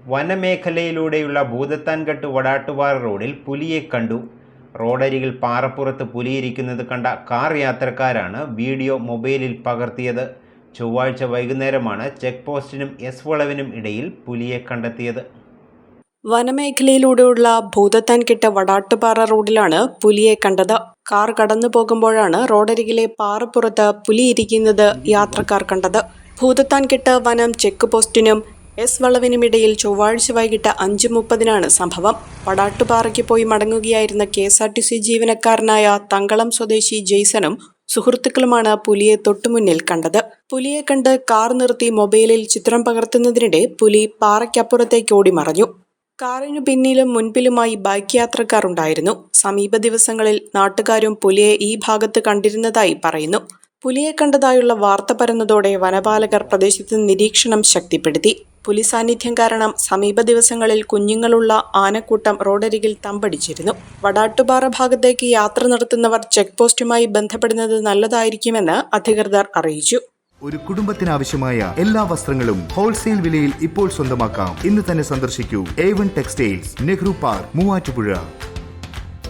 വനമേഖലയിലൂടെയുള്ള ഭൂതത്താൻകെട്ട് വടാട്ടുപാറ റോഡിൽ പുലിയെ കണ്ടു. റോഡരികിൽ പാറപ്പുറത്ത് പുലിയിരിക്കുന്നത് കണ്ട കാർ യാത്രക്കാരാണ് വീഡിയോ മൊബൈലിൽ പകർത്തിയത്. ചൊവ്വാഴ്ച വൈകുന്നേരമാണ് ചെക്ക് പോസ്റ്റിനും എസ് വളവിനും ഇടയിൽ പുലിയെ കണ്ടെത്തിയത്. വനമേഖലയിലൂടെയുള്ള ഭൂതത്താൻകെട്ട് വടാട്ടുപാറ റോഡിലാണ് പുലിയെ കണ്ടത്. കാർ കടന്നു പോകുമ്പോഴാണ് റോഡരികിലെ പാറപ്പുറത്ത് പുലിയിരിക്കുന്നത് യാത്രക്കാർ കണ്ടത്. ഭൂതത്താൻകെട്ട് വനം ചെക്ക് പോസ്റ്റിനും എസ് വളവിനുമിടയിൽ ചൊവ്വാഴ്ച വൈകിട്ട് 5:30 സംഭവം. വടാട്ടുപാറയ്ക്ക് പോയി മടങ്ങുകയായിരുന്ന KSRTC ജീവനക്കാരനായ തങ്കളം സ്വദേശി ജെയ്സണും സുഹൃത്തുക്കളുമാണ് പുലിയെ തൊട്ടുമുന്നിൽ കണ്ടത്. പുലിയെ കണ്ട് കാർ നിർത്തി മൊബൈലിൽ ചിത്രം പകർത്തുന്നതിനിടെ പുലി പാറയ്ക്കപ്പുറത്തേക്ക് ഓടി മറഞ്ഞു. കാറിനു പിന്നിലും മുൻപിലുമായി ബൈക്ക് യാത്രക്കാർ ഉണ്ടായിരുന്നു. സമീപ ദിവസങ്ങളിൽ നാട്ടുകാരും പുലിയെ ഈ ഭാഗത്ത് കണ്ടിരുന്നതായി പറയുന്നു. പുലിയെ കണ്ടതായുള്ള വാർത്ത പരന്നതോടെ വനപാലകർ പ്രദേശത്ത് നിരീക്ഷണം ശക്തിപ്പെടുത്തി. പുലി സാന്നിധ്യം കാരണം സമീപ ദിവസങ്ങളിൽ കുഞ്ഞുങ്ങളുള്ള ആനക്കൂട്ടം റോഡരികിൽ തമ്പടിച്ചിരുന്നു. വടാട്ടുപാറ ഭാഗത്തേക്ക് യാത്ര നടത്തുന്നവർ ചെക്ക് പോസ്റ്റുമായി ബന്ധപ്പെടുന്നത് നല്ലതായിരിക്കുമെന്ന് അധികൃതർ അറിയിച്ചു. ഒരു കുടുംബത്തിനാവശ്യമായ എല്ലാ വസ്ത്രങ്ങളും ഹോൾസെയിൽ വിലയിൽ ഇപ്പോൾ സ്വന്തമാക്കാം. ഇന്ന് തന്നെ സന്ദർശിക്കൂ A1 textiles, Nehru park, Muvattupuzha.